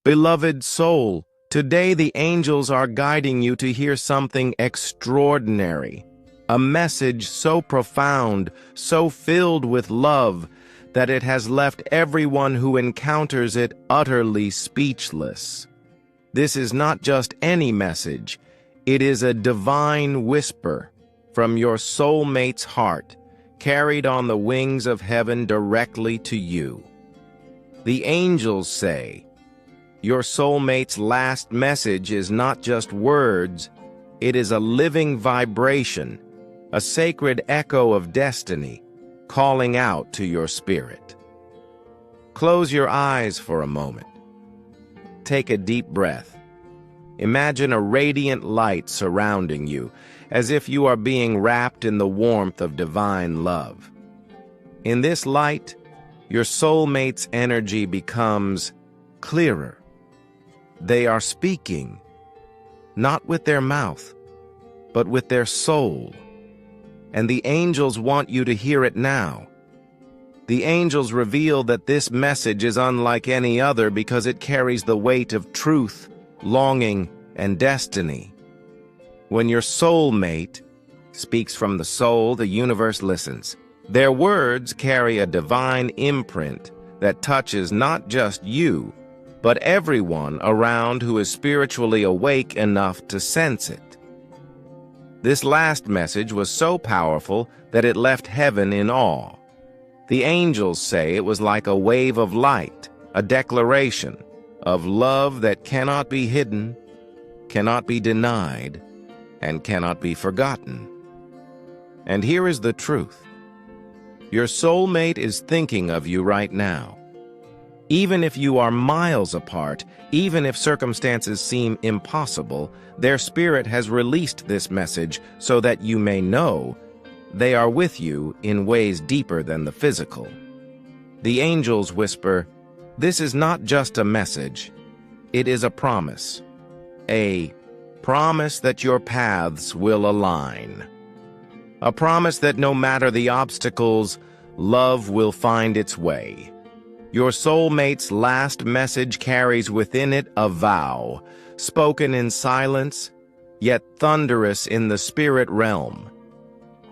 Beloved soul, today the angels are guiding you to hear something extraordinary. A message so profound, so filled with love, that it has left everyone who encounters it utterly speechless. This is not just any message. It is a divine whisper from your soulmate's heart, carried on the wings of heaven directly to you. The angels say, your soulmate's last message is not just words, it is a living vibration, a sacred echo of destiny, calling out to your spirit. Close your eyes for a moment. Take a deep breath. Imagine a radiant light surrounding you, as if you are being wrapped in the warmth of divine love. In this light, your soulmate's energy becomes clearer. They are speaking, not with their mouth, but with their soul. And the angels want you to hear it now. The angels reveal that this message is unlike any other because it carries the weight of truth, longing, and destiny. When your soulmate speaks from the soul, the universe listens. Their words carry a divine imprint that touches not just you, but everyone around who is spiritually awake enough to sense it. This last message was so powerful that it left heaven in awe. The angels say it was like a wave of light, a declaration of love that cannot be hidden, cannot be denied, and cannot be forgotten. And here is the truth. Your soulmate is thinking of you right now. Even if you are miles apart, even if circumstances seem impossible, their spirit has released this message so that you may know they are with you in ways deeper than the physical. The angels whisper, this is not just a message, it is a promise. A promise that your paths will align. A promise that no matter the obstacles, love will find its way. Your soulmate's last message carries within it a vow, spoken in silence, yet thunderous in the spirit realm.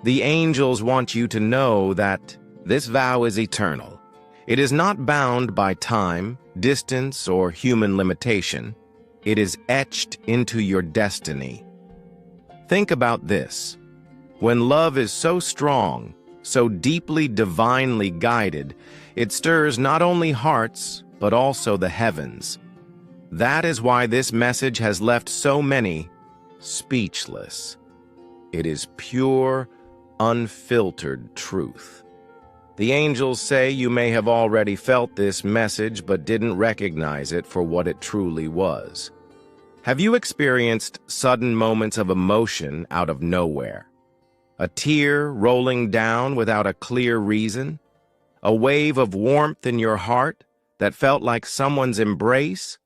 The angels want you to know that this vow is eternal. It is not bound by time, distance, or human limitation. It is etched into your destiny. Think about this. When love is so strong, so deeply divinely guided, it stirs not only hearts, but also the heavens. That is why this message has left so many speechless. It is pure, unfiltered truth. The angels say you may have already felt this message but didn't recognize it for what it truly was. Have you experienced sudden moments of emotion out of nowhere? A tear rolling down without a clear reason? A wave of warmth in your heart that felt like someone's embrace?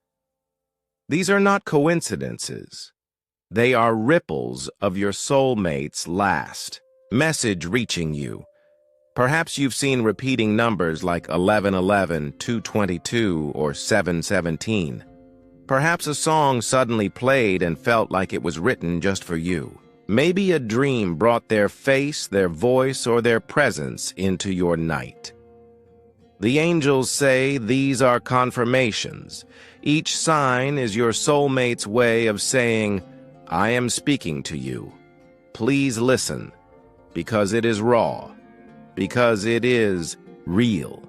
These are not coincidences. They are ripples of your soulmate's last message reaching you. Perhaps you've seen repeating numbers like 1111, 222, or 717. Perhaps a song suddenly played and felt like it was written just for you. Maybe a dream brought their face, their voice, or their presence into your night. The angels say these are confirmations. Each sign is your soulmate's way of saying, I am speaking to you. Please listen, because it is raw, because it is real,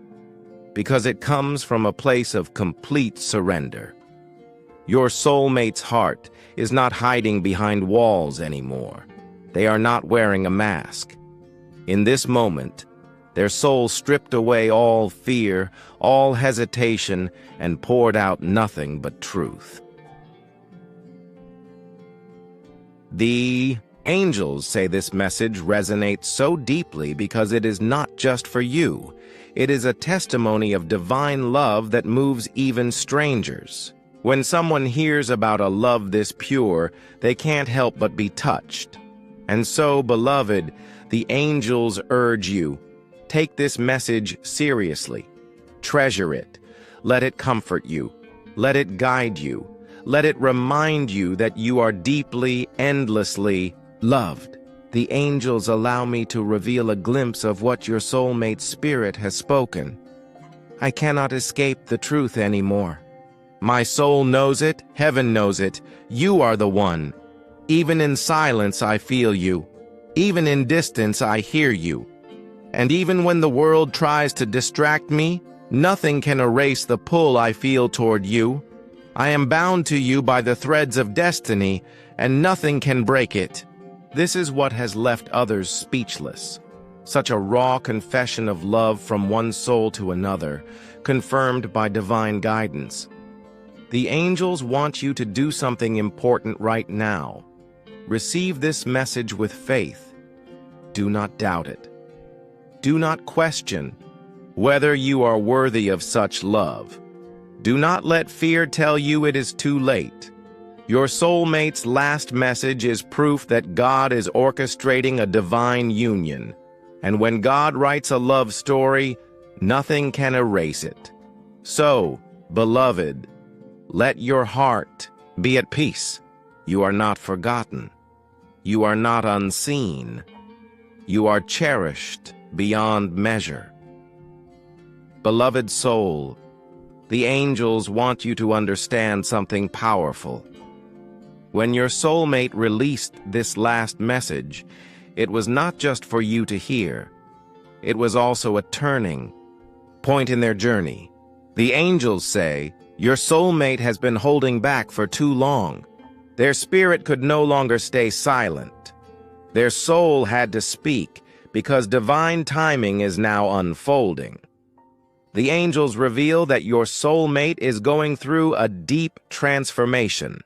because it comes from a place of complete surrender. Your soulmate's heart is not hiding behind walls anymore. They are not wearing a mask. In this moment, their soul stripped away all fear, all hesitation, and poured out nothing but truth. The angels say this message resonates so deeply because it is not just for you. It is a testimony of divine love that moves even strangers. When someone hears about a love this pure, they can't help but be touched. And so, beloved, the angels urge you, take this message seriously. Treasure it. Let it comfort you. Let it guide you. Let it remind you that you are deeply, endlessly loved. The angels allow me to reveal a glimpse of what your soulmate spirit has spoken. I cannot escape the truth anymore. My soul knows it, heaven knows it. You are the one. Even in silence I feel you. Even in distance I hear you. And even when the world tries to distract me, nothing can erase the pull I feel toward you. I am bound to you by the threads of destiny, and nothing can break it. This is what has left others speechless. Such a raw confession of love from one soul to another, confirmed by divine guidance. The angels want you to do something important right now. Receive this message with faith. Do not doubt it. Do not question whether you are worthy of such love. Do not let fear tell you it is too late. Your soulmate's last message is proof that God is orchestrating a divine union. And when God writes a love story, nothing can erase it. So, beloved, let your heart be at peace. You are not forgotten. You are not unseen. You are cherished beyond measure. Beloved soul, the angels want you to understand something powerful. When your soulmate released this last message, it was not just for you to hear. It was also a turning point in their journey. The angels say, your soulmate has been holding back for too long. Their spirit could no longer stay silent. Their soul had to speak because divine timing is now unfolding. The angels reveal that your soulmate is going through a deep transformation.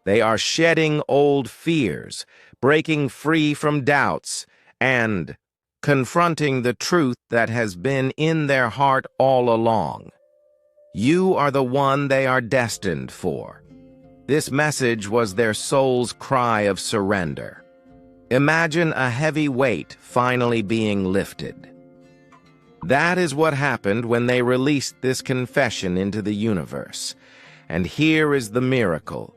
They are shedding old fears, breaking free from doubts, and confronting the truth that has been in their heart all along. You are the one they are destined for. This message was their soul's cry of surrender. Imagine a heavy weight finally being lifted. That is what happened when they released this confession into the universe. And here is the miracle.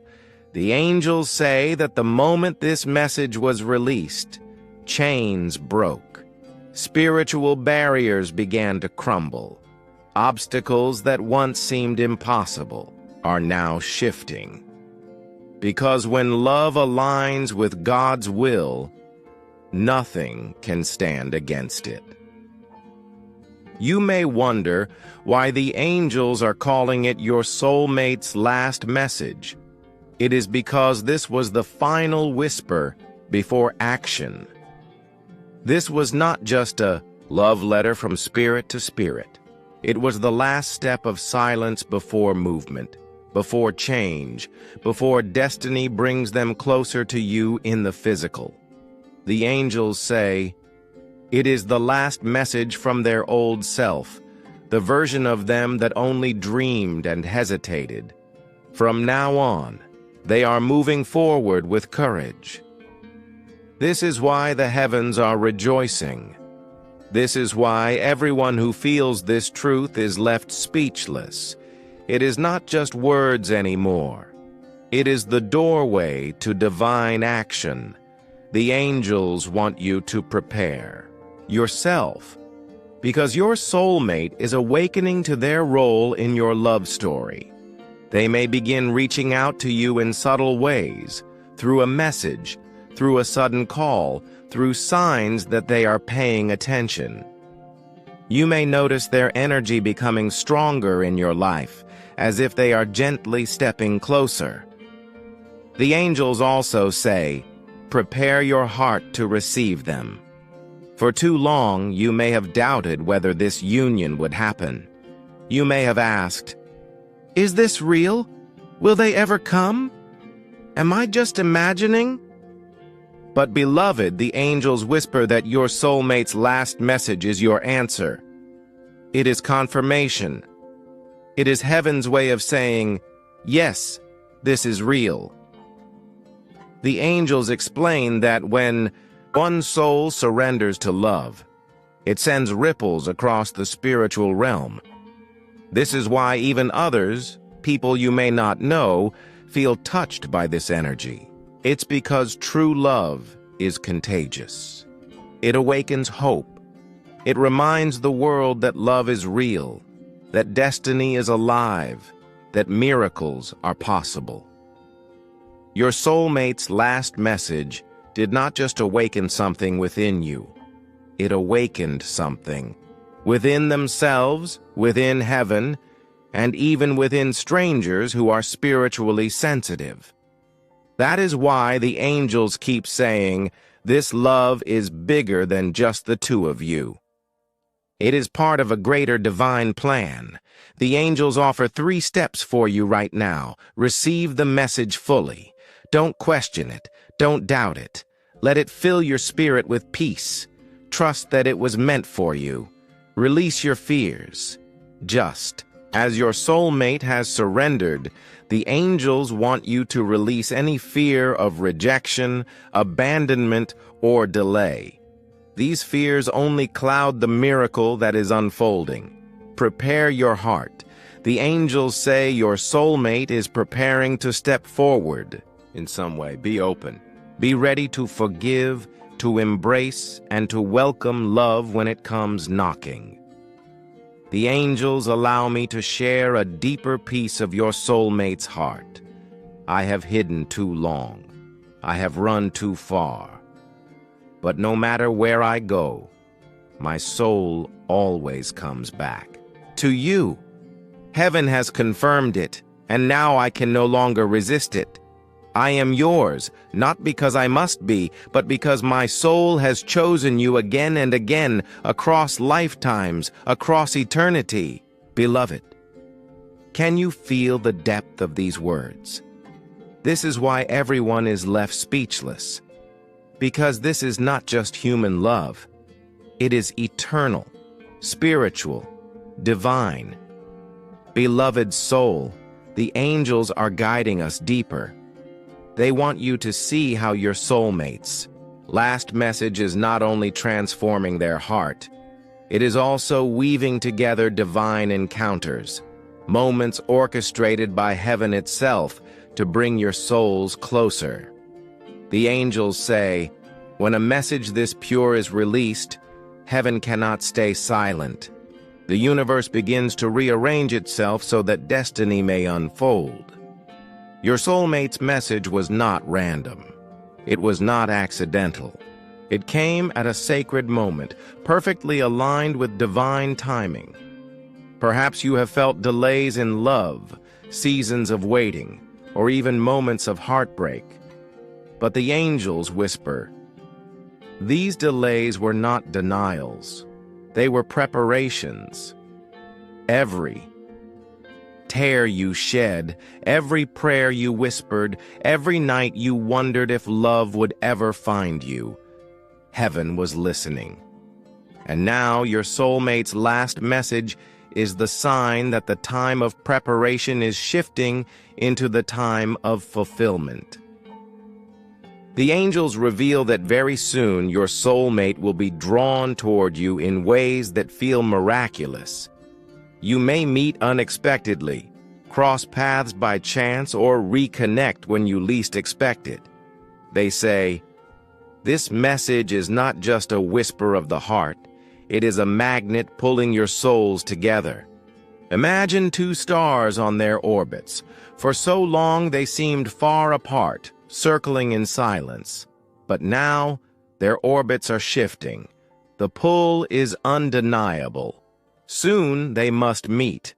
The angels say that the moment this message was released, chains broke. Spiritual barriers began to crumble. Obstacles that once seemed impossible are now shifting. Because when love aligns with God's will, nothing can stand against it. You may wonder why the angels are calling it your soulmate's last message. It is because this was the final whisper before action. This was not just a love letter from spirit to spirit. It was the last step of silence before movement, before change, before destiny brings them closer to you in the physical. The angels say, it is the last message from their old self, the version of them that only dreamed and hesitated. From now on, they are moving forward with courage. This is why the heavens are rejoicing. This is why everyone who feels this truth is left speechless. It is not just words anymore. It is the doorway to divine action. The angels want you to prepare yourself, because your soulmate is awakening to their role in your love story. They may begin reaching out to you in subtle ways, through a message, through a sudden call, through signs that they are paying attention. You may notice their energy becoming stronger in your life, as if they are gently stepping closer. The angels also say, prepare your heart to receive them. For too long, you may have doubted whether this union would happen. You may have asked, is this real? Will they ever come? Am I just imagining? But beloved, the angels whisper that your soulmate's last message is your answer. It is confirmation. It is heaven's way of saying, yes, this is real. The angels explain that when one soul surrenders to love, it sends ripples across the spiritual realm. This is why even others people you may not know feel touched by this energy. It's because true love is contagious. It awakens hope. It reminds the world that love is real, that destiny is alive, that miracles are possible. Your soulmate's last message did not just awaken something within you. It awakened something within themselves, within heaven, and even within strangers who are spiritually sensitive. That is why the angels keep saying, this love is bigger than just the two of you. It is part of a greater divine plan. The angels offer 3 steps for you right now. Receive the message fully. Don't question it. Don't doubt it. Let it fill your spirit with peace. Trust that it was meant for you. Release your fears. Just as your soulmate has surrendered, the angels want you to release any fear of rejection, abandonment, or delay. These fears only cloud the miracle that is unfolding. Prepare your heart. The angels say your soulmate is preparing to step forward in some way. Be open. Be ready to forgive, to embrace, and to welcome love when it comes knocking. The angels allow me to share a deeper piece of your soulmate's heart. I have hidden too long. I have run too far. But no matter where I go, my soul always comes back. To you. Heaven has confirmed it, and now I can no longer resist it. I am yours, not because I must be, but because my soul has chosen you again and again, across lifetimes, across eternity. Beloved, can you feel the depth of these words? This is why everyone is left speechless. Because this is not just human love. It is eternal, spiritual, divine. Beloved soul, the angels are guiding us deeper. They want you to see how your soulmate's last message is not only transforming their heart, it is also weaving together divine encounters, moments orchestrated by heaven itself to bring your souls closer. The angels say, when a message this pure is released, heaven cannot stay silent. The universe begins to rearrange itself so that destiny may unfold. Your soulmate's message was not random. It was not accidental. It came at a sacred moment, perfectly aligned with divine timing. Perhaps you have felt delays in love, seasons of waiting, or even moments of heartbreak. But the angels whisper, these delays were not denials. They were preparations. Every tear you shed, every prayer you whispered, every night you wondered if love would ever find you, heaven was listening. And now your soulmate's last message is the sign that the time of preparation is shifting into the time of fulfillment. The angels reveal that very soon your soulmate will be drawn toward you in ways that feel miraculous. You may meet unexpectedly, cross paths by chance, or reconnect when you least expect it. They say, this message is not just a whisper of the heart, it is a magnet pulling your souls together. Imagine 2 stars on their orbits. For so long they seemed far apart, circling in silence. But now, their orbits are shifting. The pull is undeniable. Soon they must meet.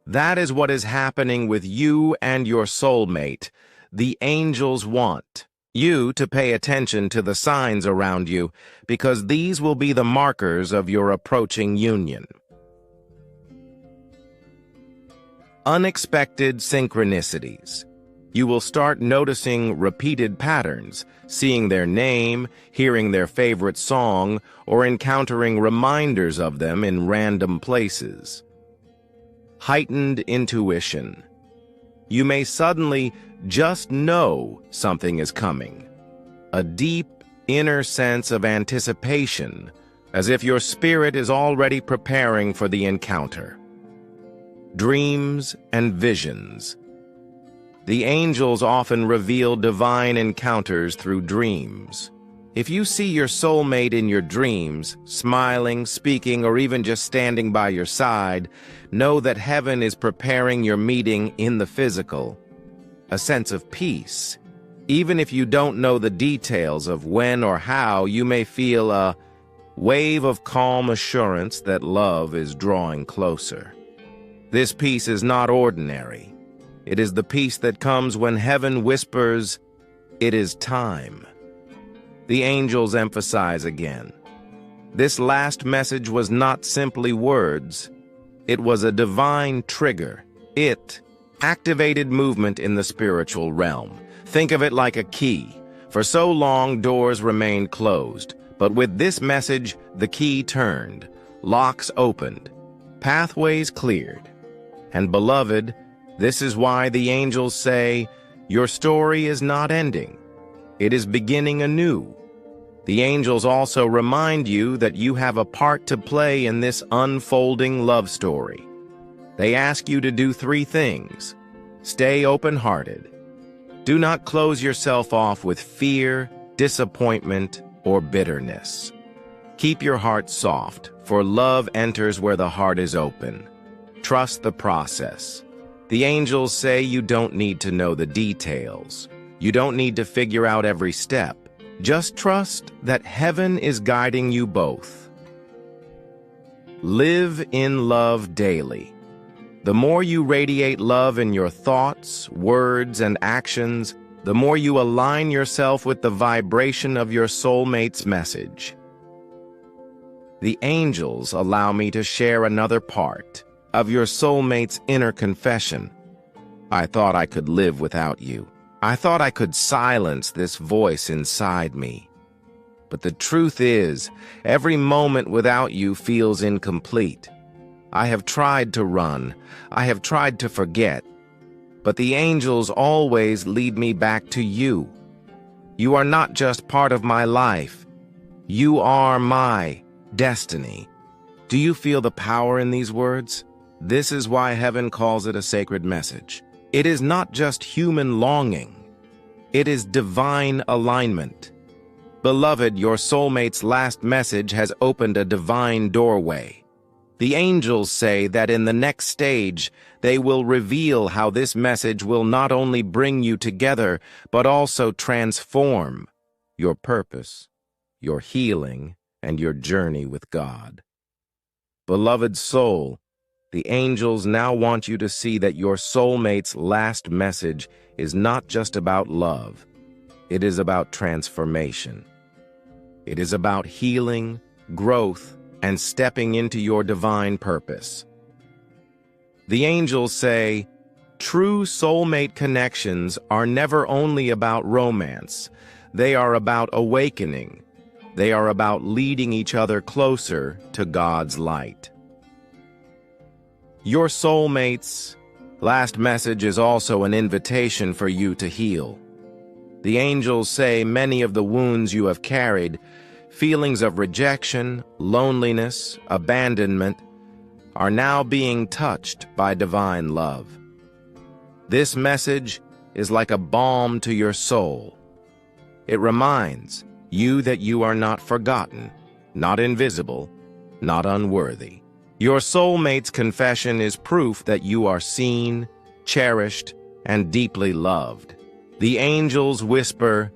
That is what is happening with you and your soulmate. The angels want you to pay attention to the signs around you, because these will be the markers of your approaching union. Unexpected synchronicities. You will start noticing repeated patterns, seeing their name, hearing their favorite song, or encountering reminders of them in random places. Heightened intuition. You may suddenly just know something is coming. A deep, inner sense of anticipation, as if your spirit is already preparing for the encounter. dreams, and visions. The angels often reveal divine encounters through dreams. If you see your soulmate in your dreams, smiling, speaking, or even just standing by your side, know that heaven is preparing your meeting in the physical. A sense of peace. Even if you don't know the details of when or how, you may feel a wave of calm assurance that love is drawing closer. This peace is not ordinary. It is the peace that comes when heaven whispers, "It is time." The angels emphasize again. This last message was not simply words. It was a divine trigger. It activated movement in the spiritual realm. Think of it like a key. For so long, doors remained closed. But with this message, the key turned, locks opened, pathways cleared. And beloved, this is why the angels say, your story is not ending. It is beginning anew. The angels also remind you that you have a part to play in this unfolding love story. They ask you to do 3 things. Stay open-hearted. Do not close yourself off with fear, disappointment, or bitterness. Keep your heart soft, for love enters where the heart is open. Trust the process. The angels say you don't need to know the details. You don't need to figure out every step. Just trust that heaven is guiding you both. Live in love daily. The more you radiate love in your thoughts, words, and actions, the more you align yourself with the vibration of your soulmate's message. The angels allow me to share another part of your soulmate's inner confession. I thought I could live without you. I thought I could silence this voice inside me. But the truth is, every moment without you feels incomplete. I have tried to run. I have tried to forget. But the angels always lead me back to you. You are not just part of my life. You are my destiny. Do you feel the power in these words? This is why heaven calls it a sacred message. It is not just human longing. It is divine alignment. Beloved, your soulmate's last message has opened a divine doorway. The angels say that in the next stage, they will reveal how this message will not only bring you together, but also transform your purpose, your healing, and your journey with God. Beloved soul, the angels now want you to see that your soulmate's last message is not just about love. It is about transformation. It is about healing, growth, and stepping into your divine purpose. The angels say, true soulmate connections are never only about romance. They are about awakening. They are about leading each other closer to God's light. Your soulmate's last message is also an invitation for you to heal. The angels say many of the wounds you have carried, feelings of rejection, loneliness, abandonment, are now being touched by divine love. This message is like a balm to your soul. It reminds you that you are not forgotten, not invisible, not unworthy. Your soulmate's confession is proof that you are seen, cherished, and deeply loved. The angels whisper,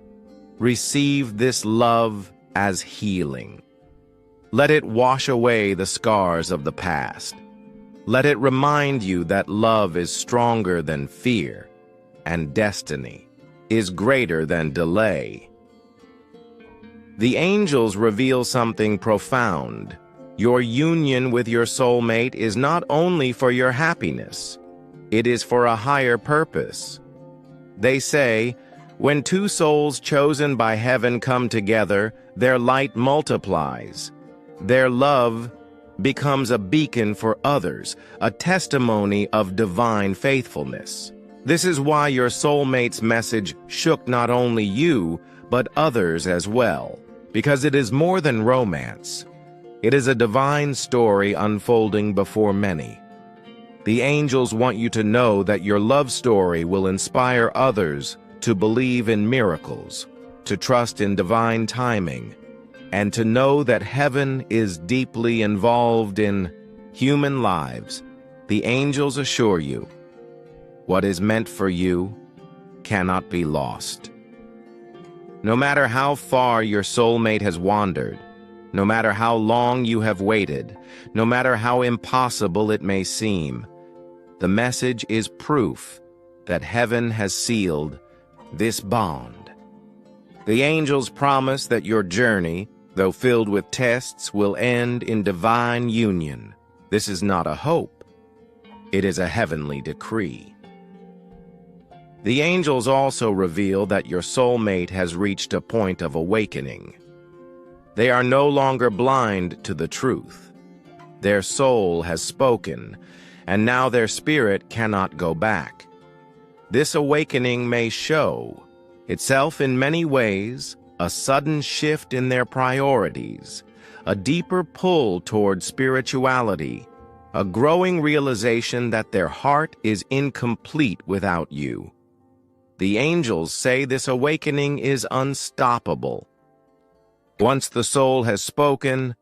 receive this love as healing. Let it wash away the scars of the past. Let it remind you that love is stronger than fear, and destiny is greater than delay. The angels reveal something profound. Your union with your soulmate is not only for your happiness, it is for a higher purpose. They say, when 2 souls chosen by heaven come together, their light multiplies. Their love becomes a beacon for others, a testimony of divine faithfulness. This is why your soulmate's message shook not only you, but others as well, because it is more than romance. It is a divine story unfolding before many. The angels want you to know that your love story will inspire others to believe in miracles, to trust in divine timing, and to know that heaven is deeply involved in human lives. The angels assure you, what is meant for you cannot be lost. No matter how far your soulmate has wandered, no matter how long you have waited, no matter how impossible it may seem, the message is proof that heaven has sealed this bond. The angels promise that your journey, though filled with tests, will end in divine union. This is not a hope. It is a heavenly decree. The angels also reveal that your soulmate has reached a point of awakening. They are no longer blind to the truth. Their soul has spoken, and now their spirit cannot go back. This awakening may show itself in many ways: a sudden shift in their priorities, a deeper pull toward spirituality, a growing realization that their heart is incomplete without you. The angels say this awakening is unstoppable. Once the soul has spoken,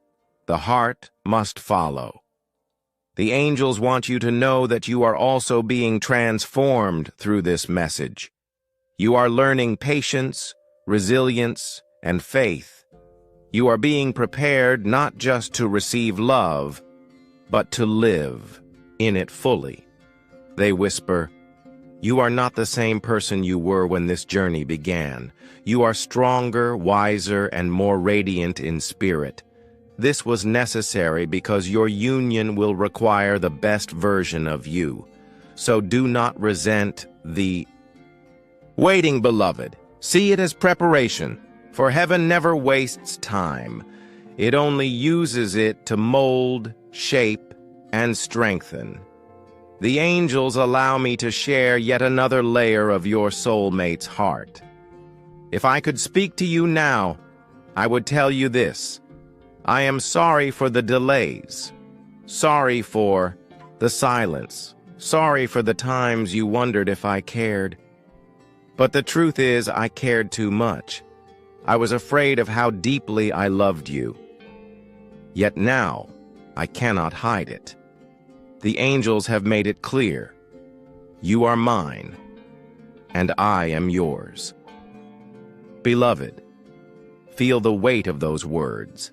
the heart must follow. The angels want you to know that you are also being transformed through this message. You are learning patience, resilience, and faith. You are being prepared not just to receive love, but to live in it fully. They whisper, you are not the same person you were when this journey began. You are stronger, wiser, and more radiant in spirit. This was necessary because your union will require the best version of you. So do not resent the waiting, beloved. See it as preparation, for heaven never wastes time. It only uses it to mold, shape, and strengthen. The angels allow me to share yet another layer of your soulmate's heart. If I could speak to you now, I would tell you this. I am sorry for the delays. Sorry for the silence. Sorry for the times you wondered if I cared. But the truth is, I cared too much. I was afraid of how deeply I loved you. Yet now, I cannot hide it. The angels have made it clear. You are mine, and I am yours. Beloved, feel the weight of those words.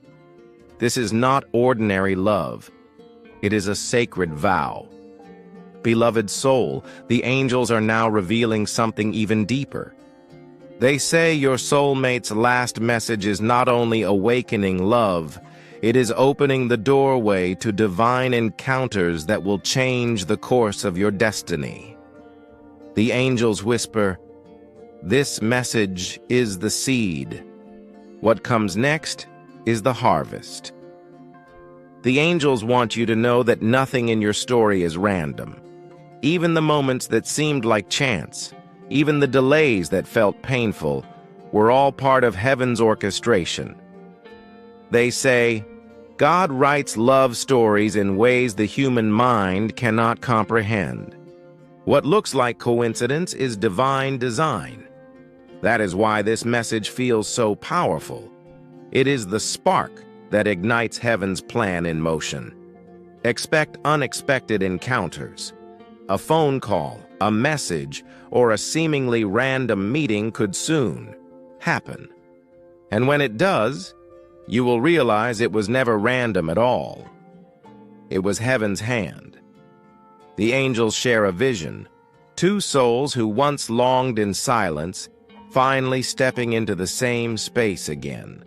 This is not ordinary love. It is a sacred vow. Beloved soul, the angels are now revealing something even deeper. They say your soulmate's last message is not only awakening love, it is opening the doorway to divine encounters that will change the course of your destiny. The angels whisper, this message is the seed. What comes next is the harvest. The angels want you to know that nothing in your story is random. Even the moments that seemed like chance, even the delays that felt painful, were all part of heaven's orchestration. They say, God writes love stories in ways the human mind cannot comprehend. What looks like coincidence is divine design. That is why this message feels so powerful. It is the spark that ignites heaven's plan in motion. Expect unexpected encounters. A phone call, a message, or a seemingly random meeting could soon happen. And when it does, you will realize it was never random at all. It was heaven's hand. The angels share a vision. Two souls who once longed in silence, finally stepping into the same space again.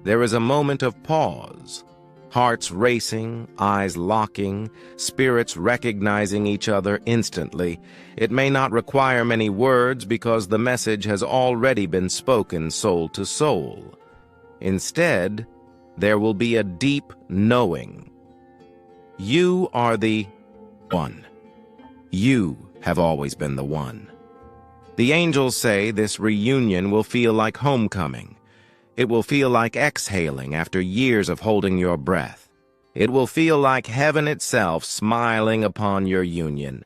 There is a moment of pause. Hearts racing, eyes locking, spirits recognizing each other instantly. It may not require many words because the message has already been spoken soul to soul. Instead, there will be a deep knowing. You are the one. You have always been the one. The angels say this reunion will feel like homecoming. It will feel like exhaling after years of holding your breath. It will feel like heaven itself smiling upon your union.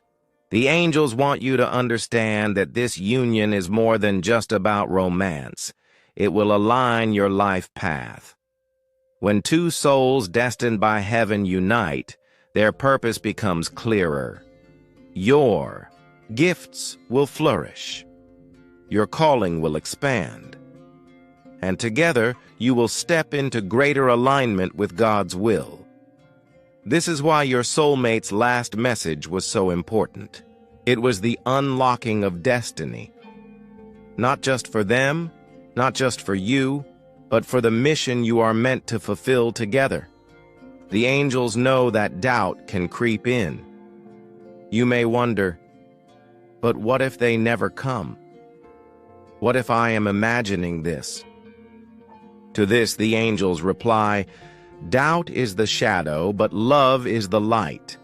The angels want you to understand that this union is more than just about romance. It will align your life path. When two souls destined by heaven unite, their purpose becomes clearer. Your gifts will flourish. Your calling will expand. And together, you will step into greater alignment with God's will. This is why your soulmate's last message was so important. It was the unlocking of destiny. Not just for them, not just for you, but for the mission you are meant to fulfill together. The angels know that doubt can creep in. You may wonder, but what if they never come? What if I am imagining this? To this the angels reply, doubt is the shadow, but love is the light.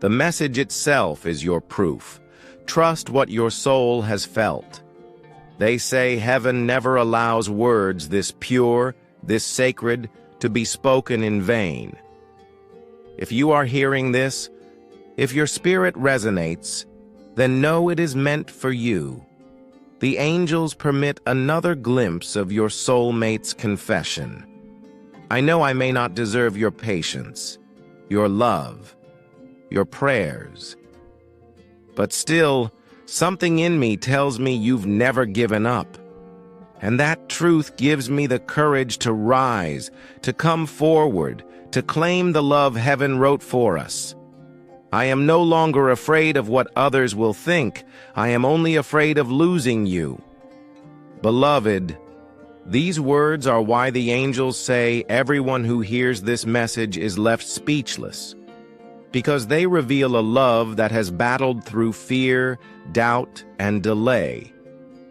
The message itself is your proof. Trust what your soul has felt. They say heaven never allows words this pure, this sacred, to be spoken in vain. If you are hearing this, if your spirit resonates, then know it is meant for you. The angels permit another glimpse of your soulmate's confession. I know I may not deserve your patience, your love, your prayers, but still, something in me tells me you've never given up. And that truth gives me the courage to rise, to come forward, to claim the love heaven wrote for us. I am no longer afraid of what others will think. I am only afraid of losing you. Beloved, these words are why the angels say everyone who hears this message is left speechless, because they reveal a love that has battled through fear, doubt, and delay,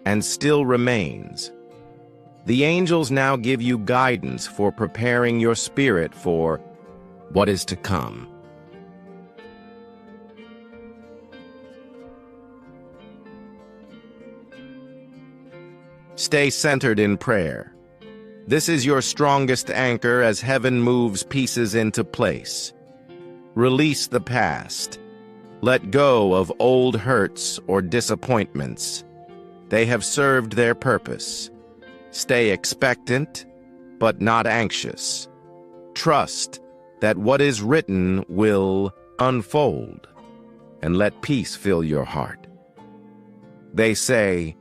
and still remains. The angels now give you guidance for preparing your spirit for what is to come. Stay centered in prayer. This is your strongest anchor as heaven moves pieces into place. Release the past. Let go of old hurts or disappointments. They have served their purpose. Stay expectant, but not anxious. Trust that what is written will unfold, and let peace fill your heart. They say,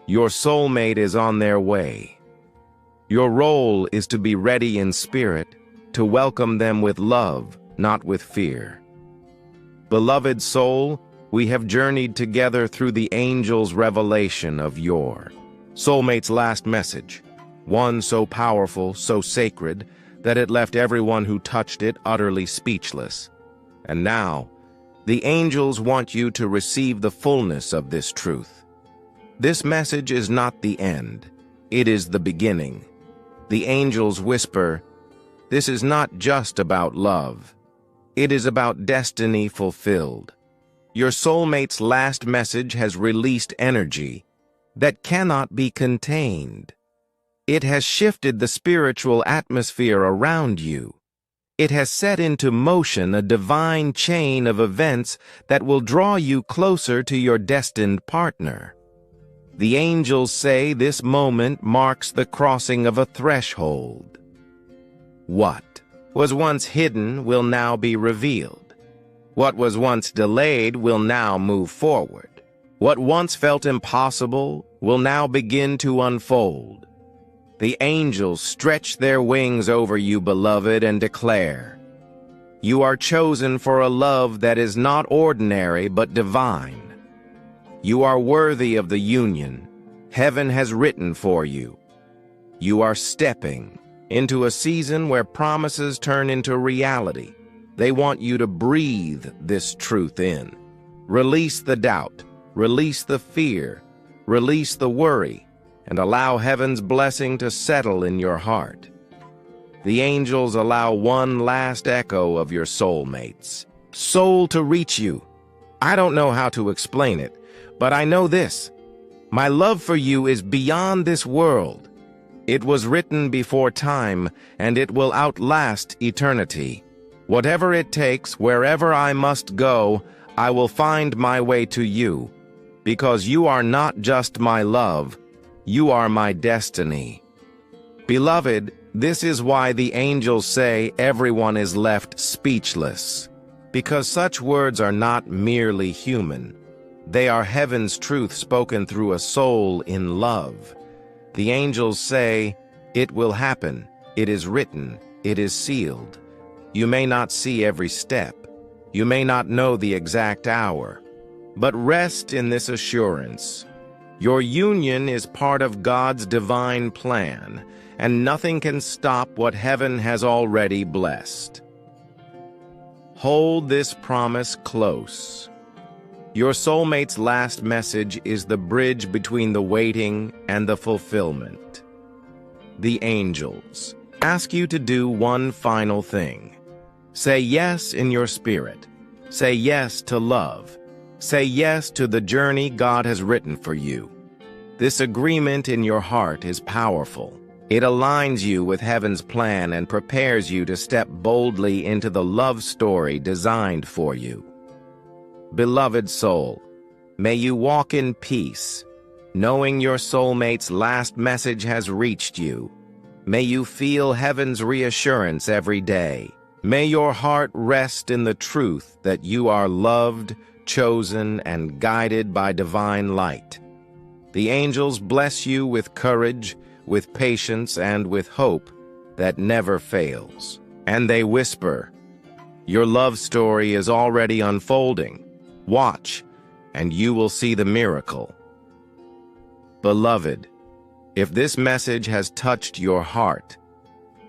your soulmate is on their way. Your role is to be ready in spirit, to welcome them with love, not with fear. Beloved soul, we have journeyed together through the angel's revelation of your soulmate's last message, one so powerful, so sacred, that it left everyone who touched it utterly speechless. And now, the angels want you to receive the fullness of this truth. This message is not the end. It is the beginning. The angels whisper, this is not just about love. It is about destiny fulfilled. Your soulmate's last message has released energy that cannot be contained. It has shifted the spiritual atmosphere around you. It has set into motion a divine chain of events that will draw you closer to your destined partner. The angels say this moment marks the crossing of a threshold. What was once hidden will now be revealed. What was once delayed will now move forward. What once felt impossible will now begin to unfold. The angels stretch their wings over you, beloved, and declare, you are chosen for a love that is not ordinary but divine. You are worthy of the union heaven has written for you. You are stepping into a season where promises turn into reality. They want you to breathe this truth in. Release the doubt, release the fear, release the worry, and allow heaven's blessing to settle in your heart. The angels allow one last echo of your soulmate's soul to reach you. I don't know how to explain it, but I know this. My love for you is beyond this world. It was written before time, and it will outlast eternity. Whatever it takes, wherever I must go, I will find my way to you, because you are not just my love, you are my destiny. Beloved, this is why the angels say everyone is left speechless, because such words are not merely human. They are heaven's truth spoken through a soul in love. The angels say, "It will happen, it is written, it is sealed." You may not see every step, you may not know the exact hour, but rest in this assurance. Your union is part of God's divine plan, and nothing can stop what heaven has already blessed. Hold this promise close. Your soulmate's last message is the bridge between the waiting and the fulfillment. The angels ask you to do one final thing. Say yes in your spirit. Say yes to love. Say yes to the journey God has written for you. This agreement in your heart is powerful. It aligns you with heaven's plan and prepares you to step boldly into the love story designed for you. Beloved soul, may you walk in peace, knowing your soulmate's last message has reached you. May you feel heaven's reassurance every day. May your heart rest in the truth that you are loved, chosen, and guided by divine light. The angels bless you with courage, with patience, and with hope that never fails. And they whisper, "Your love story is already unfolding. Watch, and you will see the miracle." Beloved, if this message has touched your heart,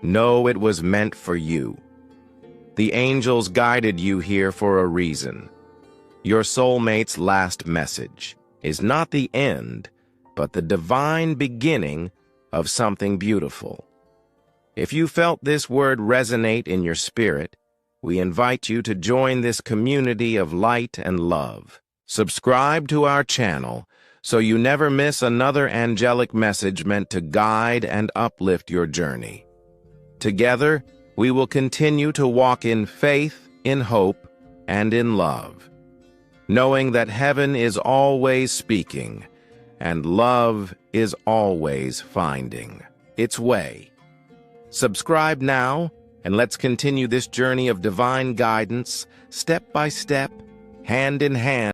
know it was meant for you. The angels guided you here for a reason. Your soulmate's last message is not the end, but the divine beginning of something beautiful. If you felt this word resonate in your spirit, we invite you to join this community of light and love. Subscribe to our channel so you never miss another angelic message meant to guide and uplift your journey. Together, we will continue to walk in faith, in hope, and in love, knowing that heaven is always speaking and love is always finding its way. Subscribe now, and let's continue this journey of divine guidance, step by step, hand in hand.